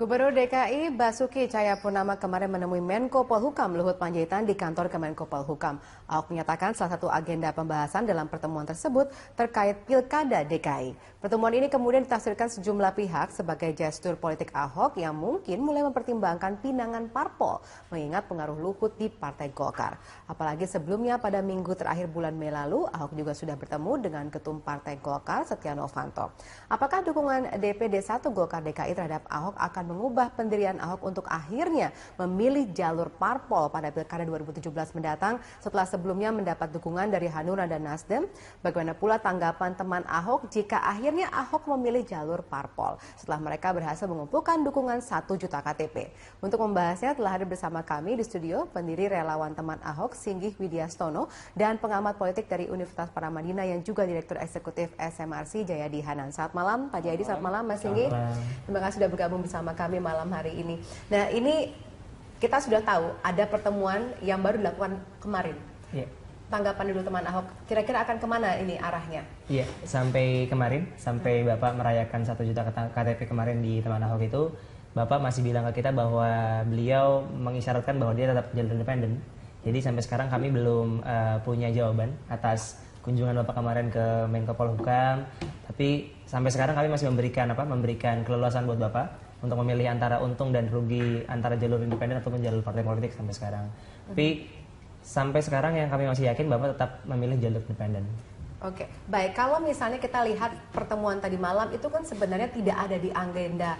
Gubernur DKI Basuki Cahayapurnama kemarin menemui Menko Polhukam Luhut Panjaitan di kantor Kemenko Polhukam. Ahok menyatakan salah satu agenda pembahasan dalam pertemuan tersebut terkait Pilkada DKI. Pertemuan ini kemudian ditafsirkan sejumlah pihak sebagai gestur politik Ahok yang mungkin mulai mempertimbangkan pinangan parpol mengingat pengaruh Luhut di Partai Golkar. Apalagi sebelumnya pada minggu terakhir bulan Mei lalu, Ahok juga sudah bertemu dengan Ketum Partai Golkar Setia Novanto. Apakah dukungan DPD 1 Golkar DKI terhadap Ahok akan mengubah pendirian Ahok untuk akhirnya memilih jalur parpol pada Pilkada 2017 mendatang setelah sebelumnya mendapat dukungan dari Hanura dan Nasdem? Bagaimana pula tanggapan teman Ahok jika akhirnya Ahok memilih jalur parpol setelah mereka berhasil mengumpulkan dukungan 1 juta KTP? Untuk membahasnya telah hadir bersama kami di studio pendiri relawan teman Ahok Singgih Widyastono dan pengamat politik dari Universitas Paramadina yang juga Direktur Eksekutif SMRC Jayadi Hanan. Selamat malam Pak Jayadi, selamat malam Mas Singgih. Terima kasih sudah bergabung bersama kami malam hari ini. Nah, ini kita sudah tahu ada pertemuan yang baru dilakukan kemarin. Iya. Tanggapan dulu teman Ahok, kira-kira akan kemana ini arahnya? Iya, sampai kemarin, sampai Bapak merayakan 1 juta KTP kemarin di teman Ahok itu, Bapak masih bilang ke kita bahwa beliau mengisyaratkan bahwa dia tetap jalur independen. Jadi sampai sekarang kami belum punya jawaban atas kunjungan Bapak kemarin ke Menko Polhukam. Tapi sampai sekarang kami masih memberikan keleluasan buat Bapak untuk memilih antara untung dan rugi antara jalur independen ataupun jalur partai politik sampai sekarang. Tapi sampai sekarang yang kami masih yakin Bapak tetap memilih jalur independen. Oke, baik. Kalau misalnya kita lihat pertemuan tadi malam itu kan sebenarnya tidak ada di agenda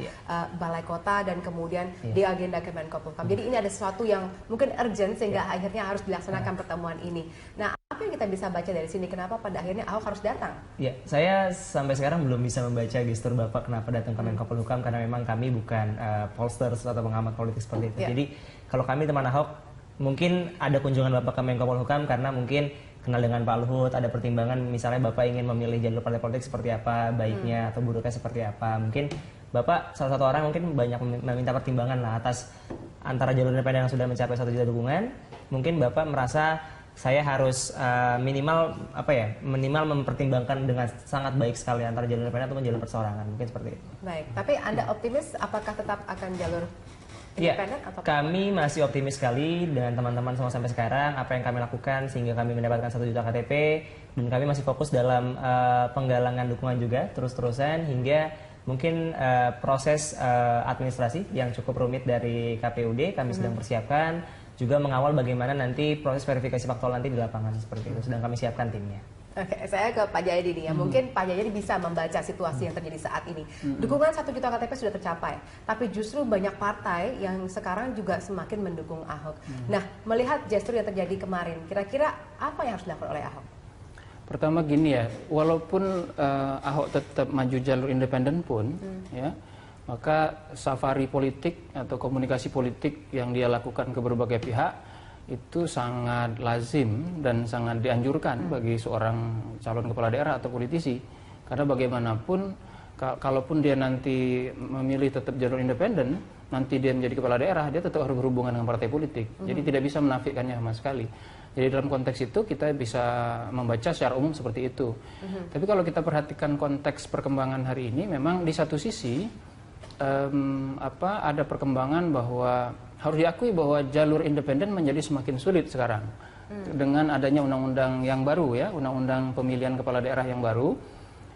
Balai Kota dan kemudian di agenda Kemenko Polhukam. Jadi ini ada sesuatu yang mungkin urgent sehingga akhirnya harus dilaksanakan pertemuan ini. Nah, apa yang kita bisa baca dari sini? Kenapa pada akhirnya Ahok harus datang? Ya, saya sampai sekarang belum bisa membaca gestur Bapak kenapa datang ke Kemenko Polhukam karena memang kami bukan pollsters atau pengamat politik seperti itu. Jadi kalau kami teman Ahok mungkin ada kunjungan Bapak ke Menko Polhukam karena mungkin kenal dengan Pak Luhut, ada pertimbangan misalnya Bapak ingin memilih jalur partai politik seperti apa, baiknya atau buruknya seperti apa. Mungkin Bapak salah satu orang mungkin banyak meminta pertimbangan lah atas antara jalur independen yang sudah mencapai 1 juta dukungan. Mungkin Bapak merasa saya harus minimal mempertimbangkan dengan sangat baik sekali antara jalur independen ataupun jalur perseorangan. Mungkin seperti itu. Baik, tapi Anda optimis apakah tetap akan jalur independen atau kami masih optimis sekali dengan teman-teman semua sampai sekarang apa yang kami lakukan sehingga kami mendapatkan 1 juta KTP dan kami masih fokus dalam penggalangan dukungan juga terus-terusan hingga mungkin proses administrasi yang cukup rumit dari KPUD kami sedang persiapkan juga mengawal bagaimana nanti proses verifikasi faktual nanti di lapangan seperti itu sedang kami siapkan timnya. Oke, saya ke Pak Jayadi nih ya. Mungkin Pak Jayadi bisa membaca situasi yang terjadi saat ini. Dukungan 1 juta KTP sudah tercapai, tapi justru banyak partai yang sekarang juga semakin mendukung Ahok. Nah, melihat gestur yang terjadi kemarin, kira-kira apa yang harus dilakukan oleh Ahok? Pertama gini ya, walaupun Ahok tetap maju jalur independen pun, ya, maka safari politik atau komunikasi politik yang dia lakukan ke berbagai pihak itu sangat lazim dan sangat dianjurkan bagi seorang calon kepala daerah atau politisi. Karena bagaimanapun, kalaupun dia nanti memilih tetap jalur independen, nanti dia menjadi kepala daerah, dia tetap harus berhubungan dengan partai politik. Jadi tidak bisa menafikannya sama sekali. Jadi dalam konteks itu kita bisa membaca secara umum seperti itu. Tapi kalau kita perhatikan konteks perkembangan hari ini, memang di satu sisi ada perkembangan bahwa harus diakui bahwa jalur independen menjadi semakin sulit sekarang dengan adanya undang-undang yang baru ya, undang-undang pemilihan kepala daerah yang baru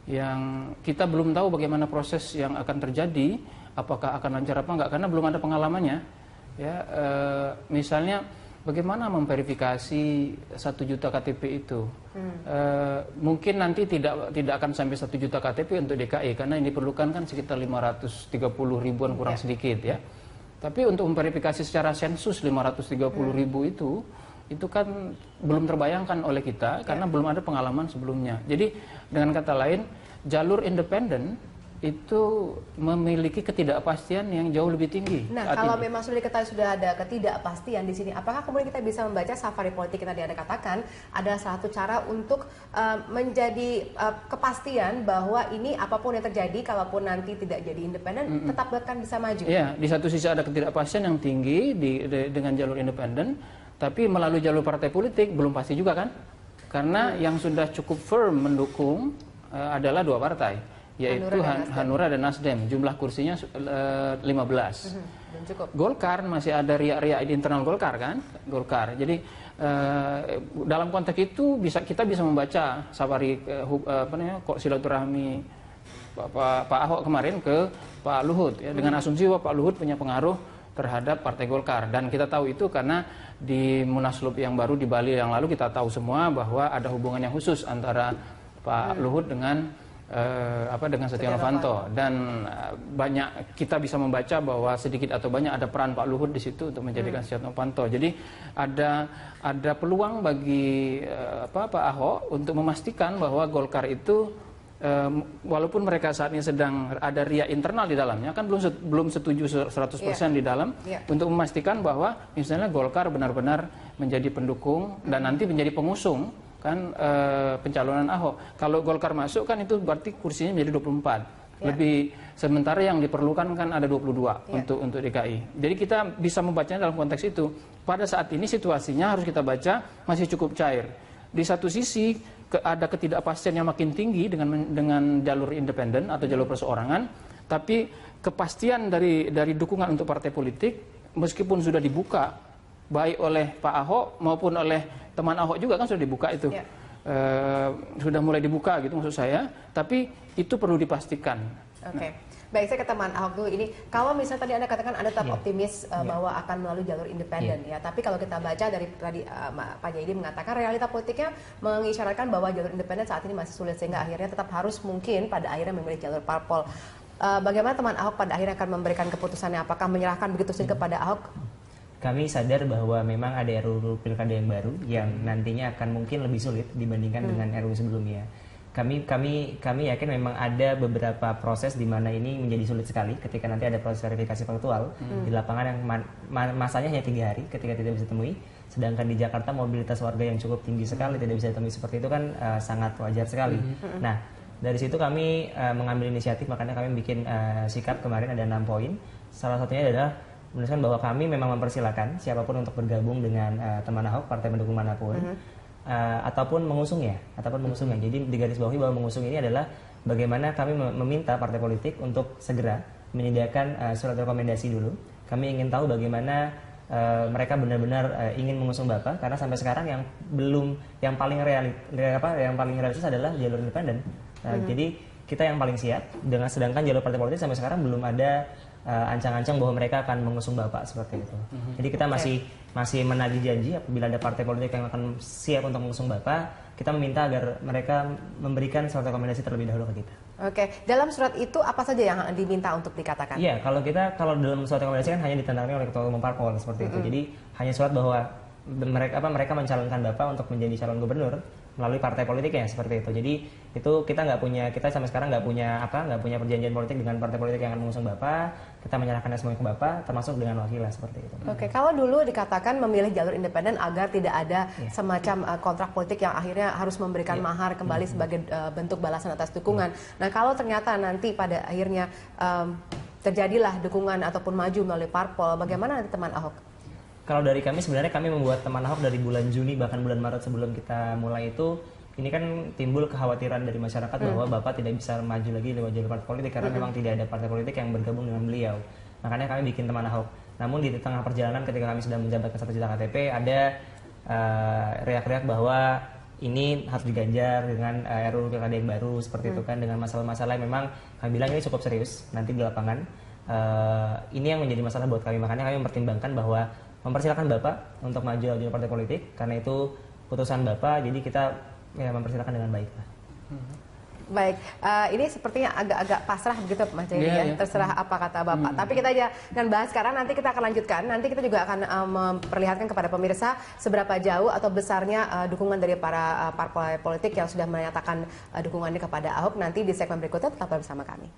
yang kita belum tahu bagaimana proses yang akan terjadi, apakah akan lancar apa enggak karena belum ada pengalamannya ya. Misalnya bagaimana memverifikasi 1 juta KTP itu mungkin nanti tidak akan sampai 1 juta KTP untuk DKI karena ini diperlukan kan sekitar 530 ribuan kurang sedikit ya. Tapi untuk memverifikasi secara sensus 530 ribu itu kan belum terbayangkan oleh kita karena belum ada pengalaman sebelumnya. Jadi dengan kata lain jalur independen itu memiliki ketidakpastian yang jauh lebih tinggi. Nah, kalau memang sudah diketahui sudah ada ketidakpastian di sini, apakah kemudian kita bisa membaca safari politik yang tadi Anda katakan adalah salah satu cara untuk menjadi kepastian bahwa ini apapun yang terjadi, kalaupun nanti tidak jadi independen, tetap akan bisa maju? Iya, di satu sisi ada ketidakpastian yang tinggi dengan jalur independen, tapi melalui jalur partai politik belum pasti juga kan? Karena yang sudah cukup firm mendukung adalah 2 partai. yaitu Hanura dan Nasdem. Jumlah kursinya 15. Dan cukup. Golkar masih ada riak-riak di internal Golkar kan, Golkar. Jadi dalam konteks itu kita bisa membaca safari kok silaturahmi Pak Ahok kemarin ke Pak Luhut ya, dengan asumsi bahwa Pak Luhut punya pengaruh terhadap Partai Golkar, dan kita tahu itu karena di Munaslup yang baru di Bali yang lalu kita tahu semua bahwa ada hubungan yang khusus antara Pak Luhut dengan dengan Setia Novanto, dan banyak kita bisa membaca bahwa sedikit atau banyak ada peran Pak Luhut di situ untuk menjadikan Setia Novanto. Jadi ada peluang bagi Pak Ahok untuk memastikan bahwa Golkar itu walaupun mereka saat ini sedang ada riak internal di dalamnya, kan belum setuju 100% di dalam, untuk memastikan bahwa misalnya Golkar benar-benar menjadi pendukung dan nanti menjadi pengusung kan pencalonan Ahok. Kalau Golkar masuk kan itu berarti kursinya menjadi 24. Lebih, sementara yang diperlukan kan ada 22 untuk DKI. Jadi kita bisa membacanya dalam konteks itu. Pada saat ini situasinya harus kita baca masih cukup cair. Di satu sisi ada ketidakpastian yang makin tinggi dengan jalur independen atau jalur perseorangan, tapi kepastian dari dukungan untuk partai politik meskipun sudah dibuka baik oleh Pak Ahok maupun oleh teman Ahok juga kan sudah dibuka itu. Sudah mulai dibuka gitu maksud saya, tapi itu perlu dipastikan. Oke. Baik, saya ke teman Ahok dulu ini. Kalau misalnya tadi Anda katakan Anda tetap optimis bahwa akan melalui jalur independen ya, tapi kalau kita baca dari tadi Pak Jayadi mengatakan realita politiknya mengisyaratkan bahwa jalur independen saat ini masih sulit, sehingga akhirnya tetap harus mungkin pada akhirnya memilih jalur parpol. Bagaimana teman Ahok pada akhirnya akan memberikan keputusannya? Apakah menyerahkan begitu saja kepada Ahok? Kami sadar bahwa memang ada RUU Pilkada yang baru yang nantinya akan mungkin lebih sulit dibandingkan dengan RUU sebelumnya. Kami yakin memang ada beberapa proses di mana ini menjadi sulit sekali ketika nanti ada proses verifikasi faktual di lapangan yang masanya hanya 3 hari ketika tidak bisa temui, sedangkan di Jakarta mobilitas warga yang cukup tinggi sekali tidak bisa ditemui seperti itu kan sangat wajar sekali. Nah, dari situ kami mengambil inisiatif, makanya kami bikin sikap kemarin ada 6 poin. Salah satunya adalah menuliskan bahwa kami memang mempersilahkan siapapun untuk bergabung dengan teman Ahok, partai pendukung manapun, ataupun mengusungnya. Jadi digarisbawahi bahwa mengusung ini adalah bagaimana kami meminta partai politik untuk segera menyediakan surat rekomendasi dulu. Kami ingin tahu bagaimana mereka benar-benar ingin mengusung Bapak, karena sampai sekarang yang paling realistis adalah jalur independen. Jadi kita yang paling siap, sedangkan jalur partai politik sampai sekarang belum ada ancang-ancang bahwa mereka akan mengusung Bapak seperti itu. Jadi kita masih menagih janji apabila ada partai politik yang akan siap untuk mengusung Bapak, kita meminta agar mereka memberikan surat rekomendasi terlebih dahulu ke kita. Oke, dalam surat itu apa saja yang diminta untuk dikatakan? Iya, kalau dalam surat rekomendasi kan hanya ditandatangani oleh ketua umum parpol seperti itu. Jadi hanya surat bahwa mereka mencalonkan Bapak untuk menjadi calon gubernur melalui partai politiknya seperti itu. Jadi itu kita sampai sekarang nggak punya perjanjian politik dengan partai politik yang akan mengusung Bapak. Kita menyerahkannya semuanya ke Bapak, termasuk dengan wakilnya seperti itu. Oke, kalau dulu dikatakan memilih jalur independen agar tidak ada semacam kontrak politik yang akhirnya harus memberikan mahar kembali sebagai bentuk balasan atas dukungan. Nah, kalau ternyata nanti pada akhirnya terjadilah dukungan ataupun maju melalui parpol, bagaimana nanti teman Ahok? Kalau dari kami sebenarnya kami membuat teman Ahok dari bulan Juni bahkan bulan Maret sebelum kita mulai itu, ini kan timbul kekhawatiran dari masyarakat bahwa Bapak tidak bisa maju lagi lewat jalur partai politik karena memang tidak ada partai politik yang bergabung dengan beliau. Makanya kami bikin teman Ahok. Namun di tengah perjalanan ketika kami sedang menjabatkan 1 juta KTP ada riak-riak bahwa ini harus diganjar dengan RUU Pilkada yang baru seperti itu kan, dengan masalah-masalah yang memang kami bilang ini cukup serius nanti di lapangan. Ini yang menjadi masalah buat kami, makanya kami mempertimbangkan bahwa mempersilakan Bapak untuk maju jalur partai politik karena itu putusan Bapak, jadi kita mempersilakan dengan baik. Baik, ini sepertinya agak-agak pasrah begitu Mas Jayadi ya, terserah apa kata Bapak. Tapi kita akan bahas sekarang, nanti kita akan lanjutkan. Nanti kita juga akan memperlihatkan kepada pemirsa seberapa jauh atau besarnya dukungan dari para parpol politik yang sudah menyatakan dukungannya kepada Ahok. Nanti di segmen berikutnya tetap bersama kami.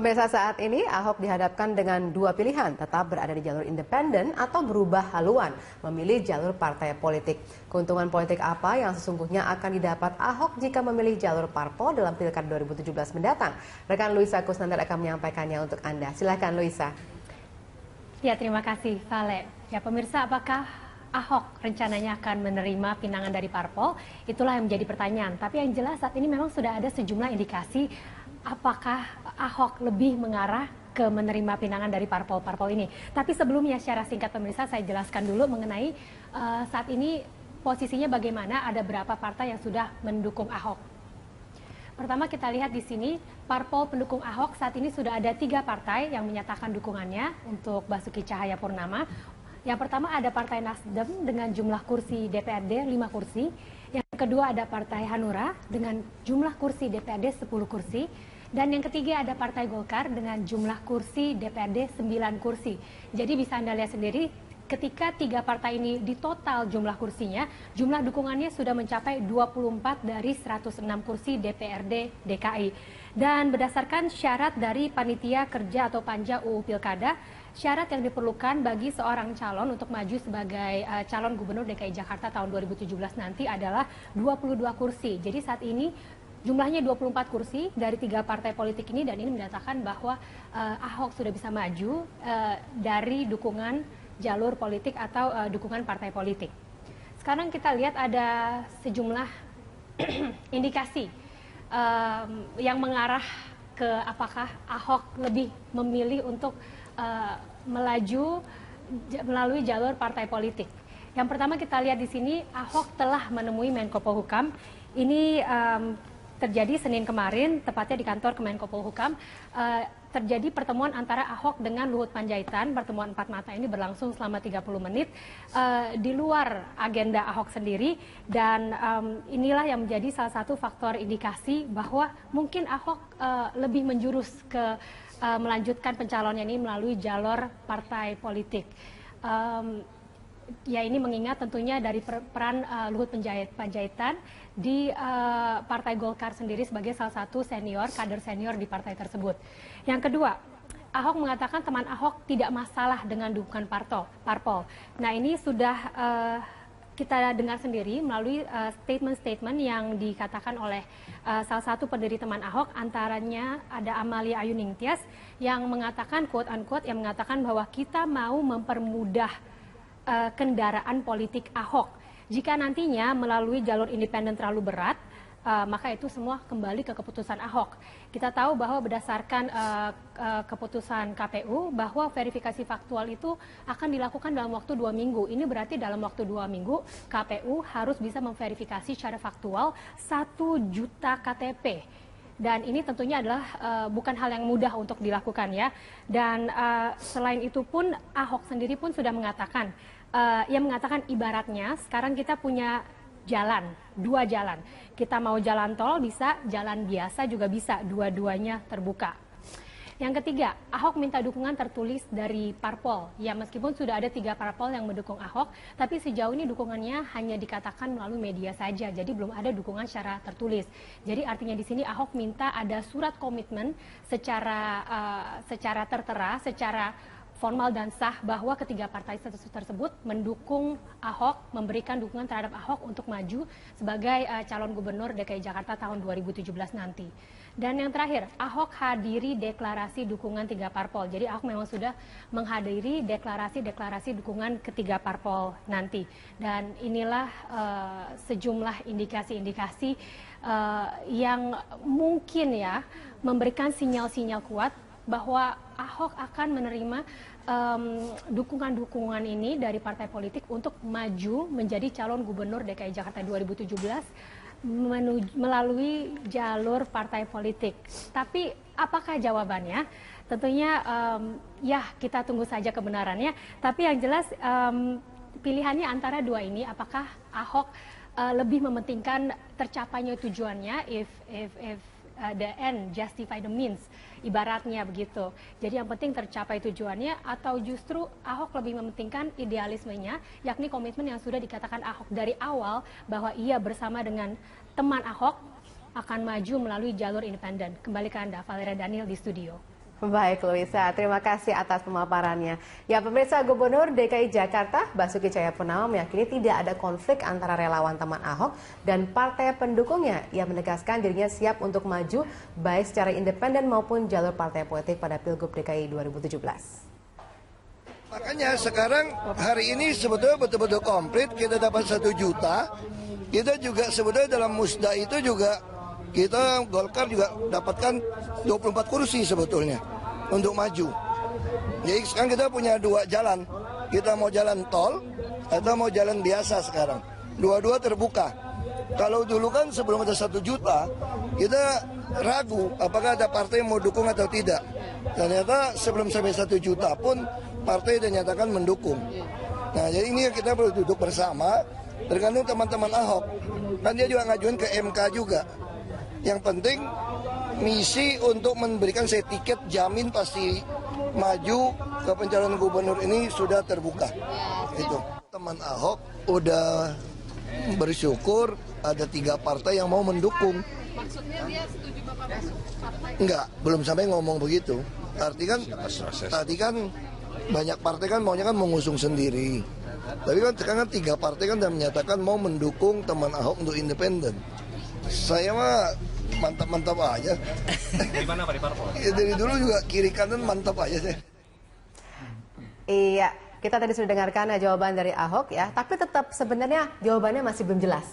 Pemirsa, saat ini Ahok dihadapkan dengan dua pilihan, tetap berada di jalur independen atau berubah haluan, memilih jalur partai politik. Keuntungan politik apa yang sesungguhnya akan didapat Ahok jika memilih jalur parpol dalam Pilkada 2017 mendatang? Rekan Luisa Kusnandar akan menyampaikannya untuk Anda. Silakan Luisa. Ya, terima kasih Vale. Ya pemirsa, apakah Ahok rencananya akan menerima pinangan dari parpol? Itulah yang menjadi pertanyaan. Tapi yang jelas saat ini memang sudah ada sejumlah indikasi apakah Ahok lebih mengarah ke menerima pinangan dari parpol-parpol ini. Tapi sebelumnya secara singkat pemirsa saya jelaskan dulu mengenai saat ini posisinya bagaimana, ada berapa partai yang sudah mendukung Ahok. Pertama kita lihat di sini parpol pendukung Ahok saat ini sudah ada 3 partai yang menyatakan dukungannya untuk Basuki Cahayapurnama. Yang pertama ada Partai Nasdem dengan jumlah kursi DPRD 5 kursi. Yang kedua ada Partai Hanura dengan jumlah kursi DPRD 10 kursi. Dan yang ketiga ada Partai Golkar dengan jumlah kursi DPRD 9 kursi. Jadi bisa Anda lihat sendiri ketika 3 partai ini di total jumlah kursinya, jumlah dukungannya sudah mencapai 24 dari 106 kursi DPRD DKI. Dan berdasarkan syarat dari Panitia Kerja atau Panja UU Pilkada, syarat yang diperlukan bagi seorang calon untuk maju sebagai calon gubernur DKI Jakarta tahun 2017 nanti adalah 22 kursi. Jadi saat ini jumlahnya 24 kursi dari 3 partai politik ini, dan ini menyatakan bahwa Ahok sudah bisa maju dari dukungan jalur politik atau dukungan partai politik. Sekarang kita lihat ada sejumlah indikasi yang mengarah ke apakah Ahok lebih memilih untuk melaju melalui jalur partai politik. Yang pertama kita lihat di sini Ahok telah menemui Menko Polhukam. Ini terjadi Senin kemarin, tepatnya di kantor Kemenko Polhukam. Terjadi pertemuan antara Ahok dengan Luhut Panjaitan. Pertemuan 4 mata ini berlangsung selama 30 menit di luar agenda Ahok sendiri, dan inilah yang menjadi salah satu faktor indikasi bahwa mungkin Ahok lebih menjurus ke melanjutkan pencalonnya ini melalui jalur partai politik. Ya, ini mengingat tentunya dari peran Luhut Panjaitan di Partai Golkar sendiri sebagai salah satu kader senior di partai tersebut. Yang kedua, Ahok mengatakan teman Ahok tidak masalah dengan dukungan parpol. Nah, ini sudah kita dengar sendiri melalui statement-statement yang dikatakan oleh salah satu pendiri teman Ahok, antaranya ada Amalia Ayuningtyas yang mengatakan, quote-unquote, yang mengatakan bahwa kita mau mempermudah kendaraan politik Ahok. Jika nantinya melalui jalur independen terlalu berat, maka itu semua kembali ke keputusan Ahok. Kita tahu bahwa berdasarkan keputusan KPU bahwa verifikasi faktual itu akan dilakukan dalam waktu 2 minggu. Ini berarti dalam waktu 2 minggu KPU harus bisa memverifikasi secara faktual 1 juta KTP. Dan ini tentunya adalah bukan hal yang mudah untuk dilakukan ya. Dan selain itu pun Ahok sendiri pun sudah mengatakan, ia mengatakan ibaratnya sekarang kita punya jalan, 2 jalan. Kita mau jalan tol bisa, jalan biasa juga bisa, dua-duanya terbuka. Yang ketiga, Ahok minta dukungan tertulis dari parpol. Ya, meskipun sudah ada 3 parpol yang mendukung Ahok, tapi sejauh ini dukungannya hanya dikatakan melalui media saja. Jadi belum ada dukungan secara tertulis. Jadi artinya di sini Ahok minta ada surat komitmen secara tertera, secara formal dan sah bahwa ketiga partai tersebut mendukung Ahok, memberikan dukungan terhadap Ahok untuk maju sebagai calon gubernur DKI Jakarta tahun 2017 nanti. Dan yang terakhir, Ahok hadiri deklarasi dukungan 3 parpol. Jadi Ahok memang sudah menghadiri deklarasi dukungan ketiga parpol nanti. Dan inilah sejumlah indikasi-indikasi yang mungkin ya memberikan sinyal-sinyal kuat bahwa Ahok akan menerima dukungan-dukungan ini dari partai politik untuk maju menjadi calon gubernur DKI Jakarta 2017 melalui jalur partai politik. Tapi apakah jawabannya? Tentunya ya kita tunggu saja kebenarannya. Tapi yang jelas pilihannya antara 2 ini, apakah Ahok lebih mementingkan tercapainya tujuannya, if the end justify the means, ibaratnya begitu. Jadi yang penting tercapai tujuannya, atau justru Ahok lebih mementingkan idealismenya, yakni komitmen yang sudah dikatakan Ahok dari awal bahwa ia bersama dengan teman Ahok akan maju melalui jalur independen. Kembali ke Anda, Valeria Daniel di studio. Baik, Luisa, terima kasih atas pemaparannya. Ya, pemirsa, Gubernur DKI Jakarta Basuki Cahayapurnama meyakini tidak ada konflik antara relawan teman Ahok dan partai pendukungnya. Ia menegaskan dirinya siap untuk maju baik secara independen maupun jalur partai politik pada Pilgub DKI 2017. Makanya sekarang hari ini sebetulnya betul-betul komplit, kita dapat 1 juta. Kita juga sebetulnya dalam musda itu juga kita Golkar juga dapatkan 24 kursi sebetulnya untuk maju. Jadi sekarang kita punya 2 jalan. Kita mau jalan tol atau mau jalan biasa sekarang. Dua-dua terbuka. Kalau dulu kan sebelum ada 1 juta, kita ragu apakah ada partai yang mau dukung atau tidak. Ternyata sebelum sampai 1 juta pun partai dinyatakan mendukung. Nah, jadi ini kita perlu duduk bersama, tergantung teman-teman Ahok. Kan dia juga ngajuin ke MK juga. Yang penting misi untuk memberikan saya tiket jamin pasti maju ke pencalonan gubernur ini sudah terbuka. Itu teman Ahok udah bersyukur ada 3 partai yang mau mendukung. Maksudnya dia setuju Bapak masuk partai? Enggak, belum sampai ngomong begitu. Artinya kan tadi kan banyak partai kan maunya kan mengusung sendiri. Tapi kan sekarang kan 3 partai kan sudah menyatakan mau mendukung teman Ahok untuk independen. Saya mah mantap-mantap aja. Dari mana Pak, di parpol? Ya, dari dulu juga kiri kanan mantap aja saya. Iya, kita tadi sudah dengarkan jawaban dari Ahok ya, tapi tetap sebenarnya jawabannya masih belum jelas.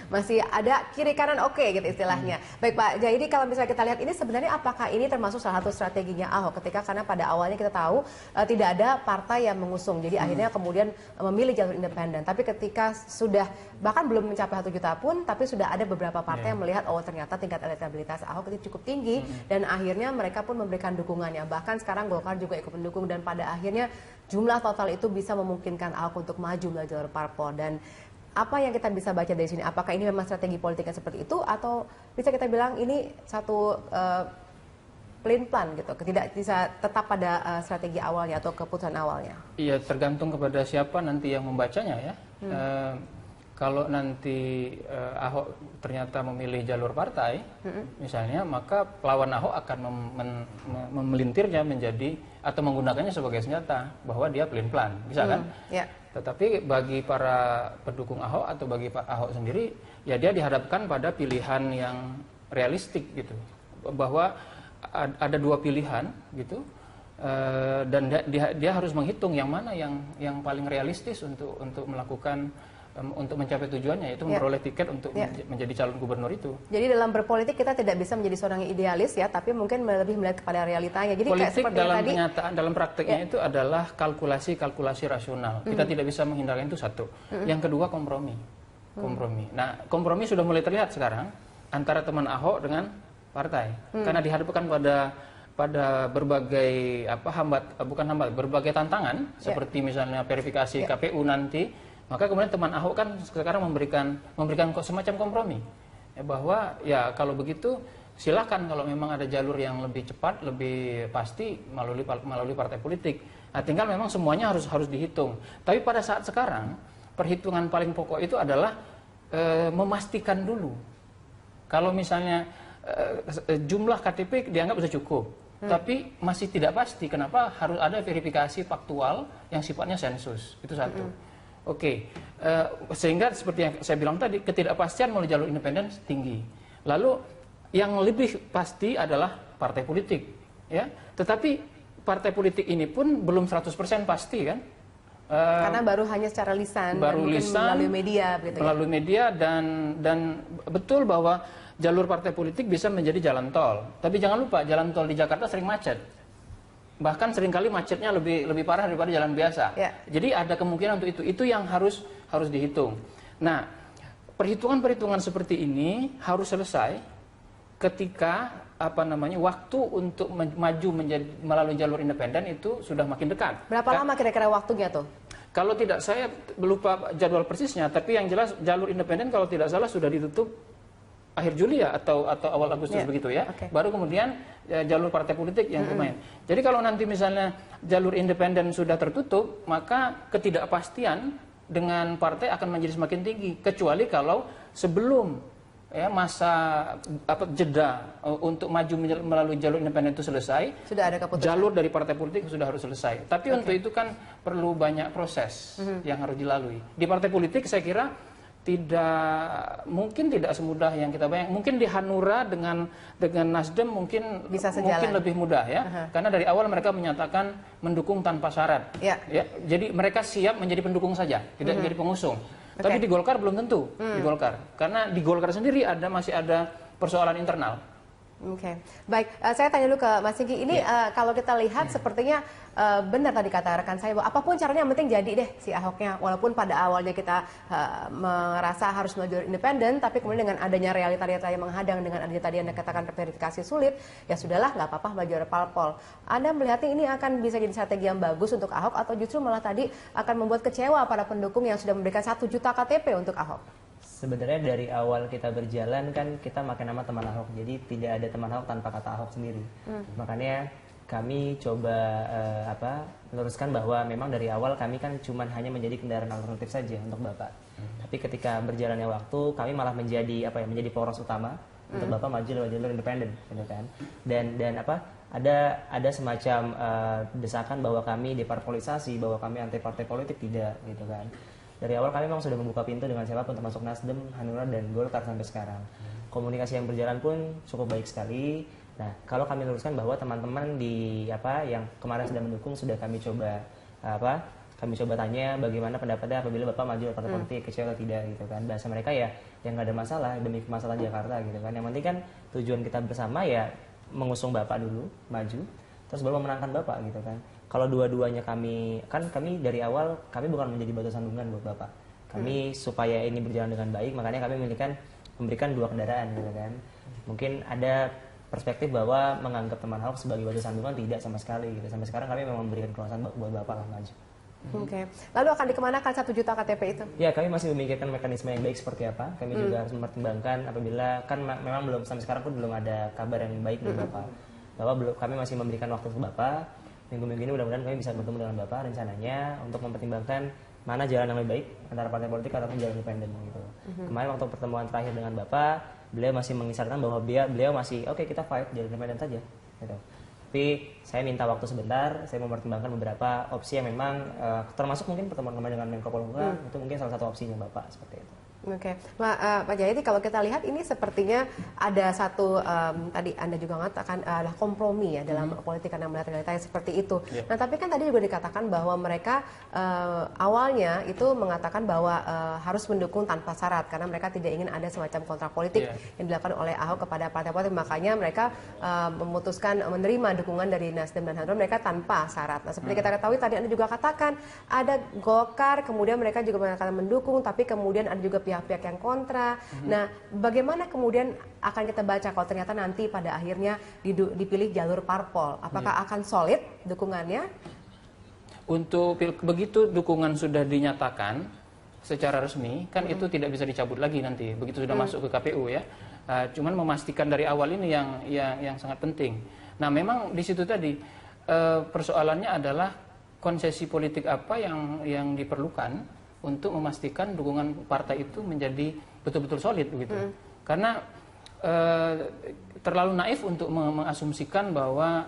Masih ada kiri kanan oke gitu istilahnya. Baik Pak, jadi kalau misalnya kita lihat ini sebenarnya apakah ini termasuk salah satu strateginya Ahok ketika karena pada awalnya kita tahu tidak ada partai yang mengusung. Jadi akhirnya kemudian memilih jalur independen. Tapi ketika sudah bahkan belum mencapai 1 juta pun, tapi sudah ada beberapa partai yang melihat oh ternyata tingkat elektabilitas Ahok itu cukup tinggi dan akhirnya mereka pun memberikan dukungannya. Bahkan sekarang Golkar juga ikut mendukung dan pada akhirnya jumlah total itu bisa memungkinkan Ahok untuk maju melalui jalur parpol. Dan apa yang kita bisa baca dari sini? Apakah ini memang strategi politiknya seperti itu atau bisa kita bilang ini satu plan gitu, tidak bisa tetap pada strategi awalnya atau keputusan awalnya? Iya, tergantung kepada siapa nanti yang membacanya ya. Kalau nanti Ahok ternyata memilih jalur partai, misalnya, maka lawan Ahok akan memelintirnya menjadi atau menggunakannya sebagai senjata bahwa dia pelin-pelan, bisa kan? Ya. Tetapi bagi para pendukung Ahok atau bagi Pak Ahok sendiri, ya dia dihadapkan pada pilihan yang realistik gitu, bahwa ada 2 pilihan gitu. Dan dia harus menghitung yang mana yang paling realistis untuk melakukan untuk mencapai tujuannya, yaitu memperoleh tiket untuk menjadi calon gubernur itu. Jadi dalam berpolitik kita tidak bisa menjadi seorang yang idealis ya, tapi mungkin lebih melihat kepada realitanya. Jadi politik seperti dalam tadi, kenyataan, dalam prakteknya itu adalah kalkulasi rasional. Kita tidak bisa menghindarkan itu satu. Yang kedua kompromi. Nah, kompromi sudah mulai terlihat sekarang antara teman Ahok dengan partai, karena dihadapkan pada berbagai berbagai tantangan seperti misalnya verifikasi KPU nanti. Maka kemudian teman Ahok kan sekarang memberikan semacam kompromi ya, bahwa ya kalau begitu silakan kalau memang ada jalur yang lebih cepat, lebih pasti melalui partai politik. Nah, tinggal memang semuanya harus dihitung. Tapi pada saat sekarang perhitungan paling pokok itu adalah memastikan dulu kalau misalnya jumlah KTP dianggap sudah cukup. Tapi masih tidak pasti. Kenapa harus ada verifikasi faktual yang sifatnya sensus? Itu satu. Oke, sehingga seperti yang saya bilang tadi, ketidakpastian melalui jalur independen tinggi. Lalu yang lebih pasti adalah partai politik, ya. Tetapi partai politik ini pun belum 100% pasti kan? Karena baru hanya secara lisan, melalui media, gitu melalui media dan betul bahwa jalur partai politik bisa menjadi jalan tol. Tapi jangan lupa jalan tol di Jakarta sering macet. Bahkan seringkali macetnya lebih parah daripada jalan biasa. Ya. Jadi ada kemungkinan untuk itu. Itu yang harus dihitung. Nah, perhitungan-perhitungan seperti ini harus selesai ketika waktu untuk maju melalui jalur independen itu sudah makin dekat. Berapa lama kira-kira waktunya tuh? Kalau tidak, saya lupa jadwal persisnya, tapi yang jelas jalur independen kalau tidak salah sudah ditutup akhir Juli ya atau awal Agustus begitu ya. Okay. Baru kemudian jalur partai politik yang bermain. Jadi kalau nanti misalnya jalur independen sudah tertutup, maka ketidakpastian dengan partai akan menjadi semakin tinggi, kecuali kalau sebelum ya masa jeda untuk maju melalui jalur independen itu selesai, sudah ada keputusan. Jalur dari partai politik sudah harus selesai. Tapi untuk itu kan perlu banyak proses yang harus dilalui. Di partai politik saya kira mungkin tidak semudah yang kita bayangkan. Mungkin di Hanura dengan Nasdem mungkin lebih mudah ya. Karena dari awal mereka menyatakan mendukung tanpa syarat. Ya, jadi mereka siap menjadi pendukung saja, tidak menjadi pengusung. Tapi di Golkar belum tentu, di Golkar. Karena di Golkar sendiri masih ada persoalan internal. Oke, baik. Saya tanya dulu ke Mas Singgi. Ini kalau kita lihat sepertinya benar tadi kata rekan saya bahwa apapun caranya yang penting jadi deh si Ahoknya. Walaupun pada awalnya kita merasa harus menuju independen, tapi kemudian dengan adanya realita-realita yang menghadang, dengan adanya tadi Anda katakan verifikasi sulit, ya sudahlah nggak apa-apa maju parpol. Anda melihatnya ini akan bisa jadi strategi yang bagus untuk Ahok atau justru malah tadi akan membuat kecewa para pendukung yang sudah memberikan 1 juta KTP untuk Ahok? Sebenarnya dari awal kita berjalan kan kita makin nama teman Ahok, jadi tidak ada teman Ahok tanpa kata Ahok sendiri. Makanya kami coba meluruskan bahwa memang dari awal kami kan cuma hanya menjadi kendaraan alternatif saja untuk Bapak. Tapi ketika berjalannya waktu kami malah menjadi menjadi poros utama untuk Bapak maju lewat jalur independen, gitu kan. Dan ada semacam desakan bahwa kami deparpolisasi, bahwa kami anti partai politik, tidak, gitu kan. Dari awal kami memang sudah membuka pintu dengan siapapun termasuk Nasdem, Hanura, dan Golkar sampai sekarang. Komunikasi yang berjalan pun cukup baik sekali. Nah, kalau kami luruskan bahwa teman-teman yang kemarin sudah mendukung sudah kami coba tanya bagaimana pendapatnya apabila Bapak maju partai politik, kecewa atau tidak, gitu kan. Bahasa mereka ya yang nggak ada masalah demi masalah Jakarta, gitu kan. Yang penting kan tujuan kita bersama ya mengusung Bapak dulu, maju, terus baru memenangkan Bapak, gitu kan. Kalau dua-duanya kami dari awal kami bukan menjadi batu sandungan buat Bapak. Kami supaya ini berjalan dengan baik, makanya kami memberikan 2 kendaraan, gitu kan. Mungkin ada perspektif bahwa menganggap teman Ahok sebagai batu sandungan, tidak sama sekali, gitu. Sampai sekarang kami memang memberikan keluasan buat Bapak lah maju. Oke. Lalu akan dikemanakan 1 juta KTP itu? Ya, kami masih memikirkan mekanisme yang baik seperti apa. Kami juga harus mempertimbangkan apabila kan memang belum sampai sekarang pun belum ada kabar yang baik dari Bapak. Kami masih memberikan waktu ke Bapak. Minggu-minggu ini mudah-mudahan kami bisa bertemu dengan Bapak rencananya untuk mempertimbangkan mana jalan yang lebih baik antara partai politik ataupun jalan independen, gitu. Kemarin waktu pertemuan terakhir dengan Bapak, beliau masih mengisyaratkan bahwa beliau masih oke, kita fight jalan independen saja, gitu. Tapi saya minta waktu sebentar, saya mempertimbangkan beberapa opsi yang memang termasuk mungkin pertemuan kemarin dengan Menko Polhukam, itu mungkin salah satu opsinya Bapak seperti itu. Oke, Pak Jayadi, kalau kita lihat ini sepertinya ada satu tadi Anda juga mengatakan adalah kompromi ya dalam politik karena melihat realitanya seperti itu. Nah, tapi kan tadi juga dikatakan bahwa mereka awalnya itu mengatakan bahwa harus mendukung tanpa syarat karena mereka tidak ingin ada semacam kontrak politik yang dilakukan oleh Ahok kepada partai politik. Makanya mereka memutuskan menerima dukungan dari Nasdem dan Hanura mereka tanpa syarat. Nah, seperti kita ketahui tadi Anda juga katakan ada Golkar, kemudian mereka juga mengatakan mendukung, tapi kemudian ada juga pihak-pihak yang kontra. Nah, bagaimana kemudian akan kita baca kalau ternyata nanti pada akhirnya dipilih jalur parpol? Apakah akan solid dukungannya? Untuk begitu dukungan sudah dinyatakan secara resmi, kan itu tidak bisa dicabut lagi nanti. Begitu sudah masuk ke KPU ya. Cuman memastikan dari awal ini yang sangat penting. Nah, memang di situ tadi persoalannya adalah konsesi politik apa yang diperlukan untuk memastikan dukungan partai itu menjadi betul-betul solid begitu. Karena terlalu naif untuk mengasumsikan bahwa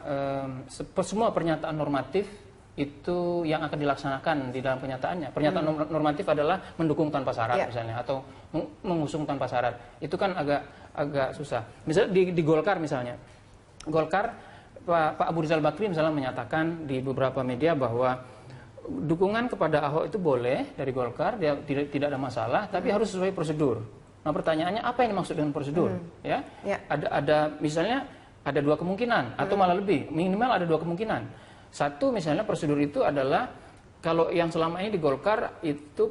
semua pernyataan normatif itu yang akan dilaksanakan di dalam kenyataannya. Pernyataan normatif adalah mendukung tanpa syarat misalnya atau mengusung tanpa syarat. Itu kan agak susah. Misalnya di Golkar misalnya. Golkar Pak Abu Rizal Bakri misalnya menyatakan di beberapa media bahwa dukungan kepada Ahok itu boleh dari Golkar, dia tidak ada masalah, tapi harus sesuai prosedur. Nah, pertanyaannya apa yang dimaksud dengan prosedur? Ada misalnya ada 2 kemungkinan atau malah lebih, minimal ada 2 kemungkinan. Satu misalnya prosedur itu adalah kalau yang selama ini di Golkar itu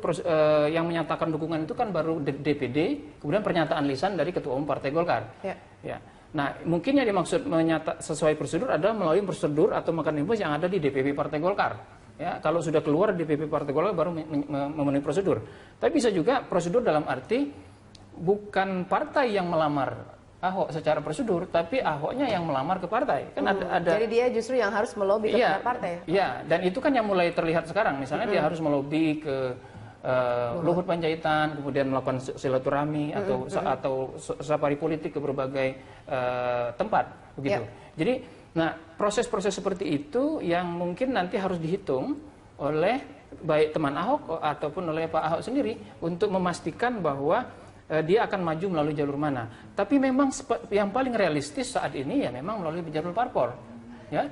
yang menyatakan dukungan itu kan baru DPD, kemudian pernyataan lisan dari Ketua Umum Partai Golkar. Nah, mungkin yang dimaksud sesuai prosedur adalah melalui prosedur atau mekanisme yang ada di DPP Partai Golkar. Ya, kalau sudah keluar DPP Partai Golkar baru memenuhi prosedur. Tapi bisa juga prosedur dalam arti bukan partai yang melamar Ahok secara prosedur, tapi Ahoknya yang melamar ke partai. Kan ada. Jadi dia justru yang harus melobi kepada partai. Iya, dan itu kan yang mulai terlihat sekarang. Misalnya dia harus melobi ke Luhut Panjaitan, kemudian melakukan silaturahmi atau safari politik ke berbagai tempat, begitu. Jadi, nah proses-proses seperti itu yang mungkin nanti harus dihitung oleh baik teman Ahok ataupun oleh Pak Ahok sendiri untuk memastikan bahwa dia akan maju melalui jalur mana. Tapi memang yang paling realistis saat ini ya memang melalui jalur parpol, ya.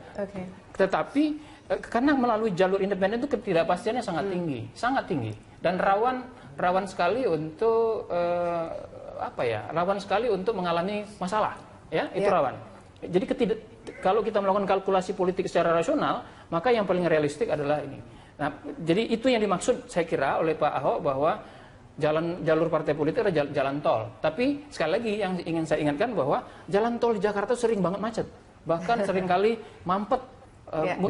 Tetapi karena melalui jalur independen itu ketidakpastiannya sangat tinggi dan rawan sekali untuk rawan sekali untuk mengalami masalah, ya itu rawan. Jadi kalau kita melakukan kalkulasi politik secara rasional, maka yang paling realistik adalah ini. Nah, jadi itu yang dimaksud saya kira oleh Pak Ahok bahwa jalur partai politik adalah jalan tol. Tapi sekali lagi yang ingin saya ingatkan bahwa jalan tol di Jakarta sering banget macet, bahkan seringkali mampet.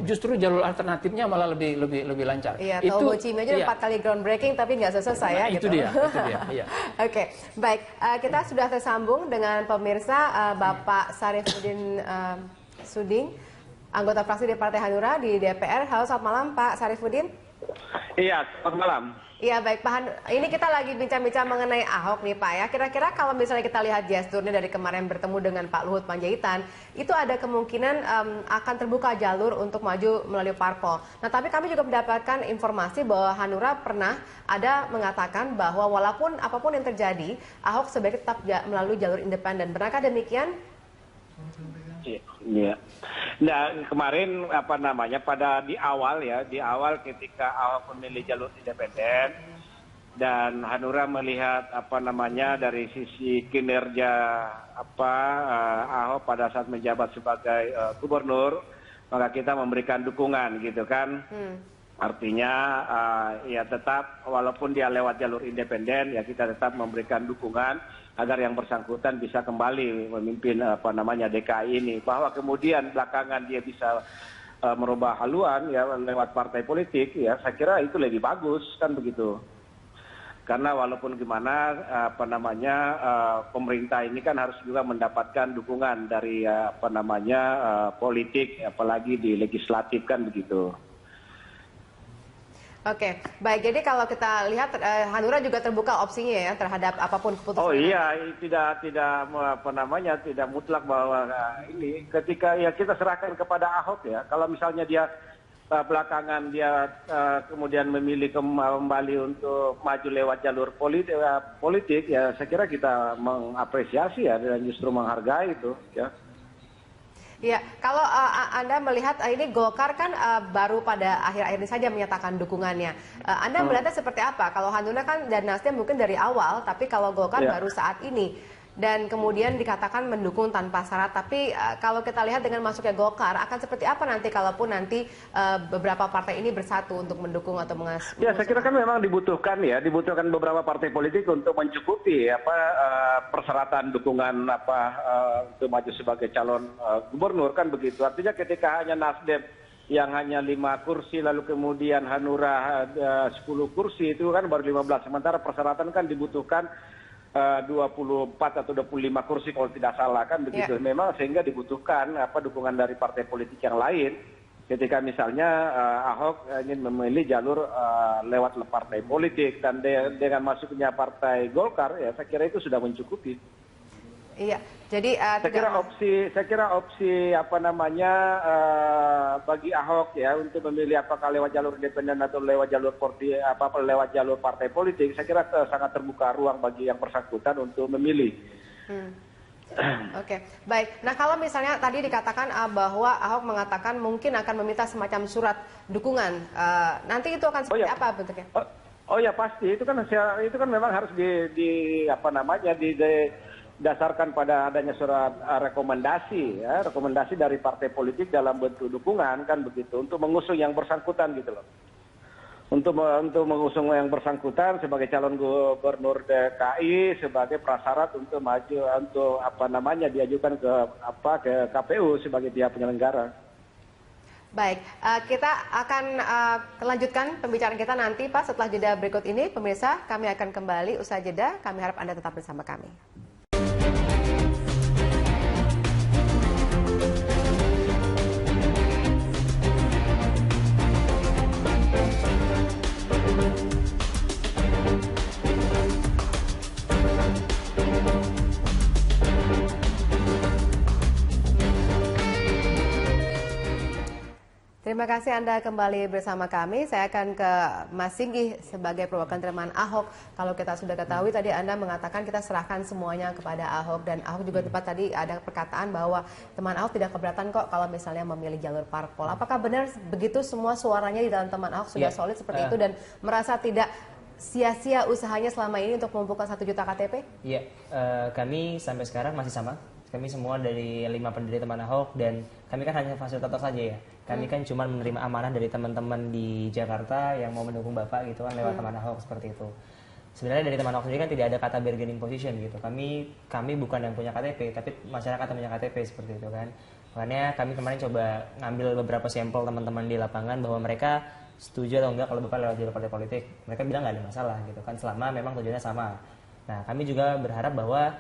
Justru jalur alternatifnya malah lebih lancar. Iya, tol Bocimi aja 4 kali groundbreaking tapi nggak selesai ya. Itu gitu. dia. Iya. Oke, baik. Kita sudah tersambung dengan pemirsa Bapak Sarifudin Suding, anggota fraksi di Partai Hanura di DPR. Halo, selamat malam Pak Sarifudin. Iya, selamat malam. Iya baik Pak Hanura, ini kita lagi bincang-bincang mengenai Ahok nih Pak ya. Kira-kira kalau misalnya kita lihat gesturnya dari kemarin bertemu dengan Pak Luhut Panjaitan, itu ada kemungkinan akan terbuka jalur untuk maju melalui parpol. Nah tapi kami juga mendapatkan informasi bahwa Hanura pernah ada mengatakan bahwa walaupun apapun yang terjadi, Ahok sebaiknya tetap melalui jalur independen. Benarkah demikian? Iya. Nah kemarin pada di awal ketika Ahok memilih jalur independen dan Hanura melihat dari sisi kinerja Ahok pada saat menjabat sebagai gubernur, maka kita memberikan dukungan gitu kan. Artinya ya tetap walaupun dia lewat jalur independen ya kita tetap memberikan dukungan agar yang bersangkutan bisa kembali memimpin DKI ini. Bahwa kemudian belakangan dia bisa merubah haluan ya lewat partai politik ya saya kira itu lebih bagus kan begitu. Karena walaupun gimana pemerintah ini kan harus juga mendapatkan dukungan dari politik apalagi di legislatif kan begitu. Oke, baik. Jadi kalau kita lihat Hanura juga terbuka opsinya ya terhadap apapun keputusan. Oh iya, tidak mutlak bahwa ini ketika ya kita serahkan kepada Ahok ya. Kalau misalnya dia belakangan dia kemudian memilih kembali untuk maju lewat jalur politik ya saya kira kita mengapresiasi ya dan justru menghargai itu ya. Iya, kalau Anda melihat ini Golkar kan baru pada akhir-akhir ini saja menyatakan dukungannya. Anda melihatnya seperti apa? Kalau Hanura kan dan Nasdem mungkin dari awal, tapi kalau Golkar baru saat ini. Dan kemudian dikatakan mendukung tanpa syarat. Tapi kalau kita lihat dengan masuknya Golkar, akan seperti apa nanti kalaupun nanti beberapa partai ini bersatu untuk mendukung atau mengusung? Ya, saya kira kan memang dibutuhkan beberapa partai politik untuk mencukupi persyaratan dukungan untuk maju sebagai calon gubernur kan begitu. Artinya ketika hanya Nasdem yang hanya 5 kursi lalu kemudian Hanura 10 kursi itu kan baru 15. Sementara persyaratan kan dibutuhkan 24 atau 25 kursi kalau tidak salah kan begitu. Memang sehingga dibutuhkan dukungan dari partai politik yang lain ketika misalnya Ahok ingin memilih jalur lewat partai politik dan dengan masuknya partai Golkar ya saya kira itu sudah mencukupi. Iya. Jadi saya kira opsi bagi Ahok ya untuk memilih apakah lewat jalur independen atau lewat jalur partai politik saya kira sangat terbuka ruang bagi yang bersangkutan untuk memilih. Oke, baik. Nah kalau misalnya tadi dikatakan bahwa Ahok mengatakan mungkin akan meminta semacam surat dukungan, nanti itu akan seperti apa bentuknya? Oh ya pasti itu kan memang harus didasarkan pada adanya surat rekomendasi dari partai politik dalam bentuk dukungan kan begitu untuk mengusung yang bersangkutan gitu loh. Untuk mengusung yang bersangkutan sebagai calon gubernur DKI sebagai prasyarat untuk maju untuk diajukan ke KPU sebagai pihak penyelenggara. Baik, kita akan lanjutkan pembicaraan kita nanti Pak setelah jeda berikut ini. Pemirsa, kami akan kembali usai jeda. Kami harap Anda tetap bersama kami. Terima kasih Anda kembali bersama kami. Saya akan ke Mas Singgih sebagai perwakilan teman Ahok. Kalau kita sudah ketahui tadi Anda mengatakan kita serahkan semuanya kepada Ahok, dan Ahok juga tepat tadi ada perkataan bahwa teman Ahok tidak keberatan kok kalau misalnya memilih jalur parpol. Apakah benar begitu semua suaranya di dalam teman Ahok sudah solid seperti itu dan merasa tidak sia-sia usahanya selama ini untuk mengumpulkan 1 juta KTP? Iya, kami sampai sekarang masih sama. Kami semua dari 5 pendiri teman Ahok, dan kami kan hanya fasilitator saja ya. Kami kan cuma menerima amanah dari teman-teman di Jakarta yang mau mendukung Bapak gitu kan lewat teman Ahok seperti itu. Sebenarnya dari teman Ahok sendiri kan tidak ada kata bargaining position gitu. Kami bukan yang punya KTP, tapi masyarakat yang punya KTP seperti itu kan. Makanya kami kemarin coba ngambil beberapa sampel teman-teman di lapangan bahwa mereka setuju atau enggak kalau Bapak lewat jalur partai politik. Mereka bilang nggak ada masalah gitu kan, selama memang tujuannya sama. Nah, kami juga berharap bahwa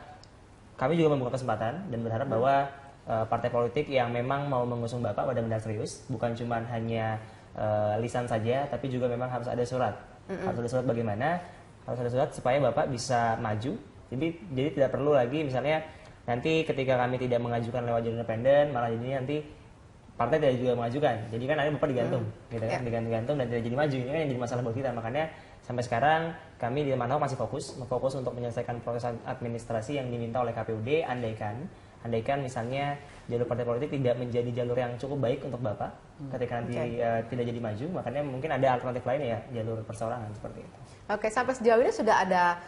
kami juga membuka kesempatan dan berharap bahwa partai politik yang memang mau mengusung Bapak benar-benar serius, bukan cuma hanya lisan saja, tapi juga memang harus ada surat. Harus ada surat bagaimana? Harus ada surat supaya Bapak bisa maju. Jadi tidak perlu lagi misalnya nanti ketika kami tidak mengajukan lewat jalur independen, malah jadinya nanti partai tidak juga mengajukan. Jadi kan ada Bapak digantung, gitu kan, digantung dan tidak jadi maju. Ini kan yang jadi masalah buat kita. Makanya sampai sekarang kami di teman Ahok masih fokus untuk menyelesaikan proses administrasi yang diminta oleh KPUD. Andaikan misalnya jalur partai politik tidak menjadi jalur yang cukup baik untuk Bapak ketika nanti tidak jadi maju, makanya mungkin ada alternatif lain ya, jalur perseorangan seperti itu. Oke, sampai sejauh ini sudah ada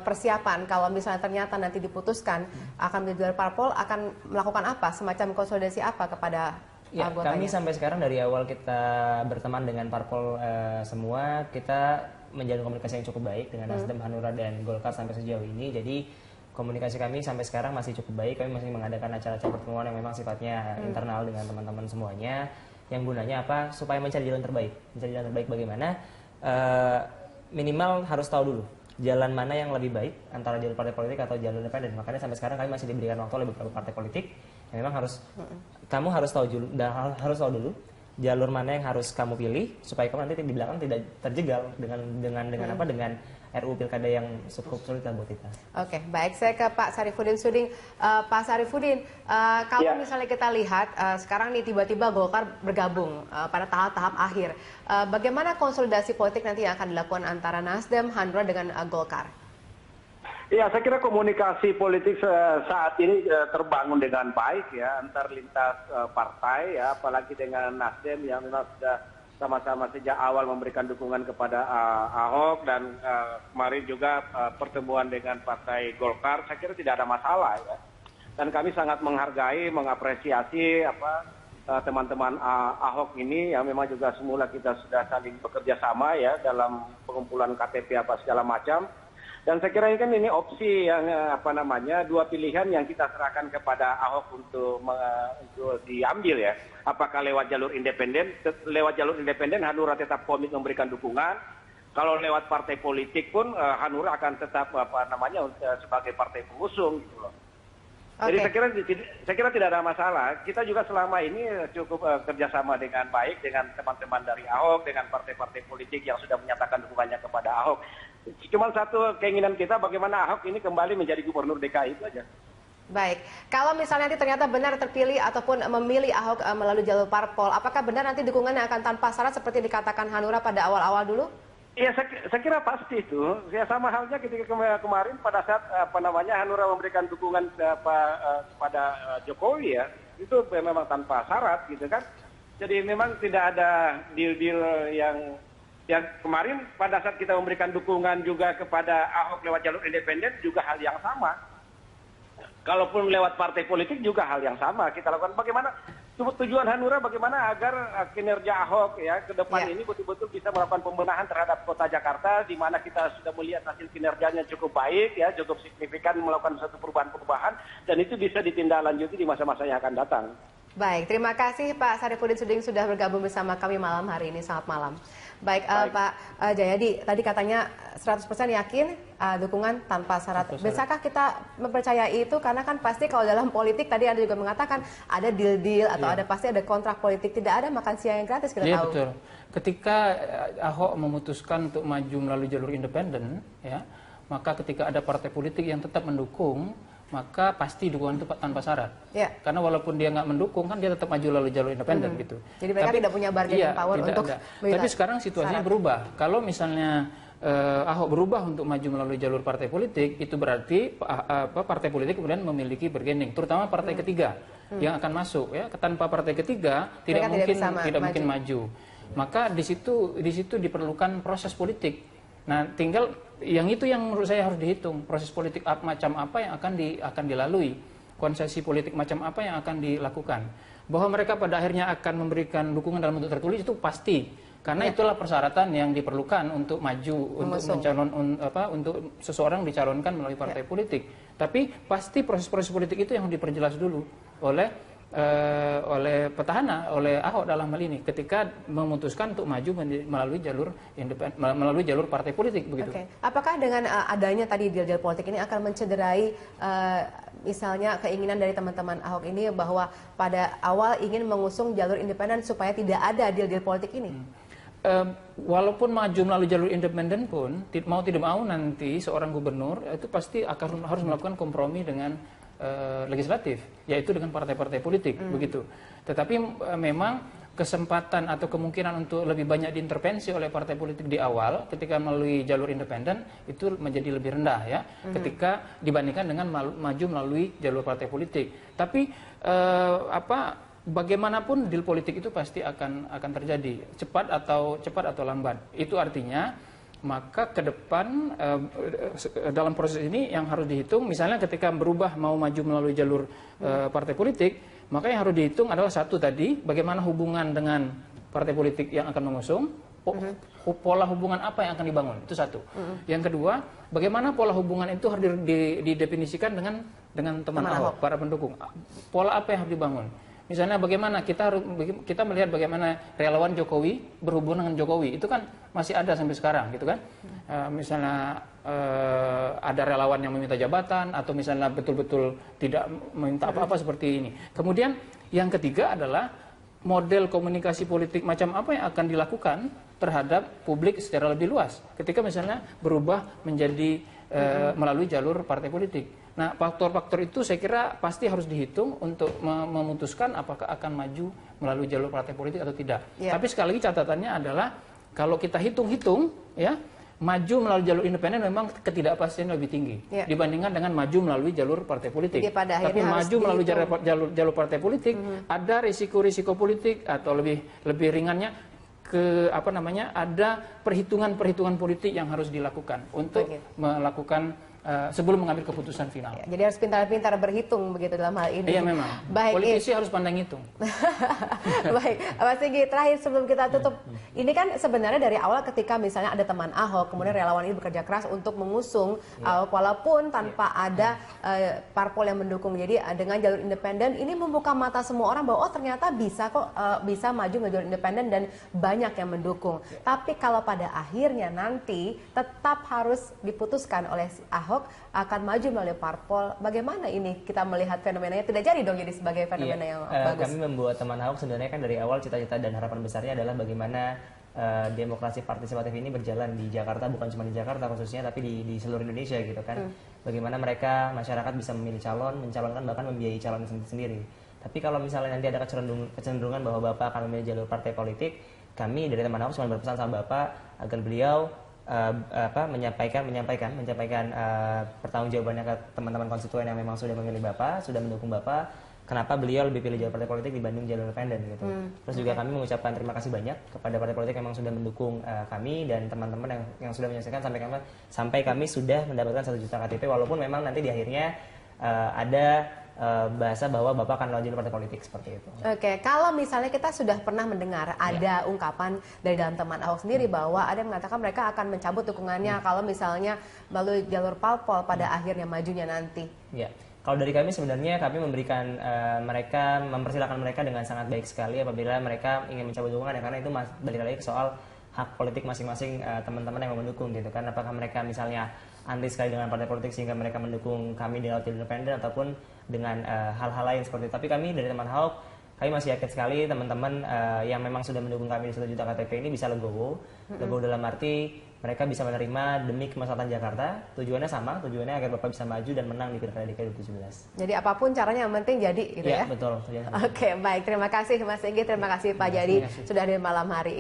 persiapan kalau misalnya ternyata nanti diputuskan akan menjadi jalur parpol, akan melakukan apa, semacam konsolidasi apa kepada anggotanya? Kami sampai sekarang dari awal kita berteman dengan parpol semua, kita menjalin komunikasi yang cukup baik dengan Nasdem, Hanura, dan Golkar sampai sejauh ini. Jadi komunikasi kami sampai sekarang masih cukup baik. Kami masih mengadakan acara-acara pertemuan yang memang sifatnya internal dengan teman-teman semuanya. Yang gunanya apa? Supaya mencari jalan terbaik. Mencari jalan terbaik bagaimana? Minimal harus tahu dulu jalan mana yang lebih baik antara jalur partai politik atau jalur independen. Makanya sampai sekarang kami masih diberikan waktu oleh beberapa partai politik yang memang kamu harus tahu dulu jalur mana yang harus kamu pilih supaya kamu nanti di belakang tidak terjegal dengan RUU Pilkada yang cukup sulit buat kita. Oke, baik. Saya ke Pak Sarifudin Suding. Pak Sarifudin, kalau misalnya kita lihat sekarang nih tiba-tiba Golkar bergabung pada tahap-tahap akhir. Bagaimana konsolidasi politik nanti yang akan dilakukan antara Nasdem, Hanura dengan Golkar? Ya, saya kira komunikasi politik saat ini terbangun dengan baik ya antar lintas partai ya, apalagi dengan Nasdem yang memang sudah sama-sama sejak awal memberikan dukungan kepada Ahok, dan kemarin juga pertemuan dengan Partai Golkar. Saya kira tidak ada masalah ya. Dan kami sangat menghargai, mengapresiasi teman-teman Ahok ini yang memang juga semula kita sudah saling bekerja sama ya dalam pengumpulan KTP segala macam. Dan saya kira ini opsi yang dua pilihan yang kita serahkan kepada Ahok untuk diambil ya. Apakah lewat jalur independen? Lewat jalur independen Hanura tetap komit memberikan dukungan. Kalau lewat partai politik pun Hanura akan tetap sebagai partai pengusung gitu loh. Jadi saya kira tidak ada masalah. Kita juga selama ini cukup kerjasama dengan baik dengan teman-teman dari Ahok, dengan partai-partai politik yang sudah menyatakan dukungannya kepada Ahok. Cuma satu keinginan kita, bagaimana Ahok ini kembali menjadi gubernur DKI, itu aja. Baik, kalau misalnya nanti ternyata benar terpilih ataupun memilih Ahok melalui jalur parpol, apakah benar nanti dukungannya akan tanpa syarat seperti dikatakan Hanura pada awal-awal dulu? Iya, saya kira pasti itu. Ya sama halnya ketika kemarin pada saat Hanura memberikan dukungan kepada Jokowi ya, itu memang tanpa syarat gitu kan. Jadi memang tidak ada deal-deal yang kemarin pada saat kita memberikan dukungan juga kepada Ahok lewat jalur independen juga hal yang sama. Kalaupun lewat partai politik juga hal yang sama kita lakukan. Bagaimana tujuan Hanura, bagaimana agar kinerja Ahok ya ke depan ini betul-betul bisa melakukan pembenahan terhadap kota Jakarta, di mana kita sudah melihat hasil kinerjanya cukup baik ya, cukup signifikan melakukan satu perubahan-perubahan, dan itu bisa ditindaklanjuti di masa-masa yang akan datang. Baik, terima kasih Pak Sarifudin Suding sudah bergabung bersama kami malam hari ini. Selamat malam. Baik. Pak Jayadi, tadi katanya 100% yakin dukungan tanpa syarat. Bisakah kita mempercayai itu? Karena kan pasti kalau dalam politik tadi Anda juga mengatakan ada deal-deal atau pasti ada kontrak politik. Tidak ada makan siang yang gratis, kita tahu. Betul. Ketika Ahok memutuskan untuk maju melalui jalur independen, ya, maka ketika ada partai politik yang tetap mendukung, maka pasti dukungan itu tanpa syarat. Ya. Karena walaupun dia nggak mendukung, kan dia tetap maju lalu jalur independen gitu. Jadi mereka tidak punya bargaining power untuk Tapi sekarang situasinya berubah. Kalau misalnya Ahok berubah untuk maju melalui jalur partai politik, itu berarti partai politik kemudian memiliki bargaining, terutama partai ketiga yang akan masuk ya. Tanpa partai ketiga tidak mungkin maju. Maka di situ diperlukan proses politik. Nah, tinggal yang menurut saya harus dihitung, proses politik macam apa yang akan dilalui, konsesi politik macam apa yang akan dilakukan. Bahwa mereka pada akhirnya akan memberikan dukungan dalam bentuk tertulis itu pasti, karena itulah persyaratan yang diperlukan untuk maju, untuk seseorang dicalonkan melalui partai politik. Tapi pasti proses-proses politik itu yang diperjelas dulu oleh petahana, oleh Ahok dalam hal ini, ketika memutuskan untuk maju melalui jalur partai politik begitu. Oke. Apakah dengan adanya tadi deal-deal politik ini akan mencederai misalnya keinginan dari teman-teman Ahok ini bahwa pada awal ingin mengusung jalur independen supaya tidak ada deal-deal politik ini? Walaupun maju melalui jalur independen pun, mau tidak mau nanti seorang gubernur itu pasti harus melakukan kompromi dengan legislatif, yaitu dengan partai-partai politik begitu. Tetapi memang kesempatan atau kemungkinan untuk lebih banyak diintervensi oleh partai politik di awal ketika melalui jalur independen itu menjadi lebih rendah ya, ketika dibandingkan dengan maju melalui jalur partai politik. Tapi bagaimanapun deal politik itu pasti akan terjadi, cepat atau lambat. Itu artinya maka ke depan dalam proses ini yang harus dihitung, misalnya ketika berubah mau maju melalui jalur partai politik, maka yang harus dihitung adalah satu tadi, bagaimana hubungan dengan partai politik yang akan mengusung, pola hubungan apa yang akan dibangun, itu satu. Yang kedua, bagaimana pola hubungan itu harus didefinisikan dengan teman Ahok, para pendukung. Pola apa yang harus dibangun? Misalnya bagaimana kita melihat bagaimana relawan Jokowi berhubungan dengan Jokowi, itu kan masih ada sampai sekarang gitu kan. Misalnya ada relawan yang meminta jabatan atau misalnya betul-betul tidak meminta apa-apa seperti ini. Kemudian yang ketiga adalah model komunikasi politik macam apa yang akan dilakukan terhadap publik secara lebih luas ketika misalnya berubah menjadi melalui jalur partai politik. Nah, faktor-faktor itu saya kira pasti harus dihitung untuk memutuskan apakah akan maju melalui jalur partai politik atau tidak. Yeah. Tapi sekali lagi catatannya adalah kalau kita hitung-hitung ya, maju melalui jalur independen memang ketidakpastian lebih tinggi dibandingkan dengan maju melalui jalur partai politik. Tapi maju melalui jalur partai politik ada risiko-risiko politik atau lebih ringannya ada perhitungan-perhitungan politik yang harus dilakukan untuk melakukan sebelum mengambil keputusan final. Ya, jadi harus pintar-pintar berhitung begitu dalam hal ini. Iya memang. Baik, politisi harus pandang hitung. Baik, Mas Sigi, terakhir sebelum kita tutup, ini kan sebenarnya dari awal ketika misalnya ada teman Ahok, kemudian relawan ini bekerja keras untuk mengusung Ahok walaupun tanpa ada parpol yang mendukung. Jadi dengan jalur independen ini membuka mata semua orang bahwa ternyata bisa kok bisa maju melalui jalur independen dan banyak yang mendukung. Tapi kalau pada akhirnya nanti tetap harus diputuskan oleh Ahok akan maju melalui parpol, bagaimana ini kita melihat fenomenanya tidak jadi dong jadi sebagai fenomena yang bagus. Kami membuat teman Ahok sebenarnya kan dari awal cita-cita dan harapan besarnya adalah bagaimana demokrasi partisipatif ini berjalan di Jakarta, bukan cuma di Jakarta khususnya tapi di seluruh Indonesia gitu kan. Bagaimana mereka masyarakat bisa memilih calon, mencalonkan bahkan membiayai calon sendiri. Tapi kalau misalnya nanti ada kecenderungan bahwa Bapak akan memilih jalur partai politik, kami dari teman Ahok cuma berpesan sama Bapak agar beliau menyampaikan pertanggungjawabannya ke teman-teman konstituen yang memang sudah memilih Bapak, sudah mendukung Bapak, kenapa beliau lebih pilih jalur partai politik dibanding jalur independen gitu. Terus juga kami mengucapkan terima kasih banyak kepada partai politik yang memang sudah mendukung kami dan teman-teman yang sudah menyaksikan sampai kami sudah mendapatkan 1 juta KTP, walaupun memang nanti di akhirnya ada bahasa bahwa Bapak akan melalui partai politik seperti itu. Oke, kalau misalnya kita sudah pernah mendengar ada ungkapan dari dalam teman Ahok sendiri bahwa ada yang mengatakan mereka akan mencabut dukungannya kalau misalnya melalui jalur parpol pada akhirnya majunya nanti. Ya, kalau dari kami sebenarnya kami memberikan mempersilahkan mereka dengan sangat baik sekali apabila mereka ingin mencabut dukungannya, karena itu balik lagi ke soal hak politik masing-masing teman-teman yang mendukung gitu kan. Apakah mereka misalnya anti sekali dengan partai politik sehingga mereka mendukung kami di jalur independen ataupun dengan hal-hal lain seperti itu. Tapi kami dari teman Ahok kami masih yakin sekali teman-teman yang memang sudah mendukung kami di 1 juta KTP ini bisa legowo. Legowo dalam arti mereka bisa menerima demi kemaslahatan Jakarta. Tujuannya sama, tujuannya agar Bapak bisa maju dan menang di Pilkada DKI 2017. Jadi apapun caranya yang penting jadi gitu ya. Iya, betul. Oke, baik. Terima kasih Mas Enggi, terima kasih Pak Jadi sudah hadir malam hari ini.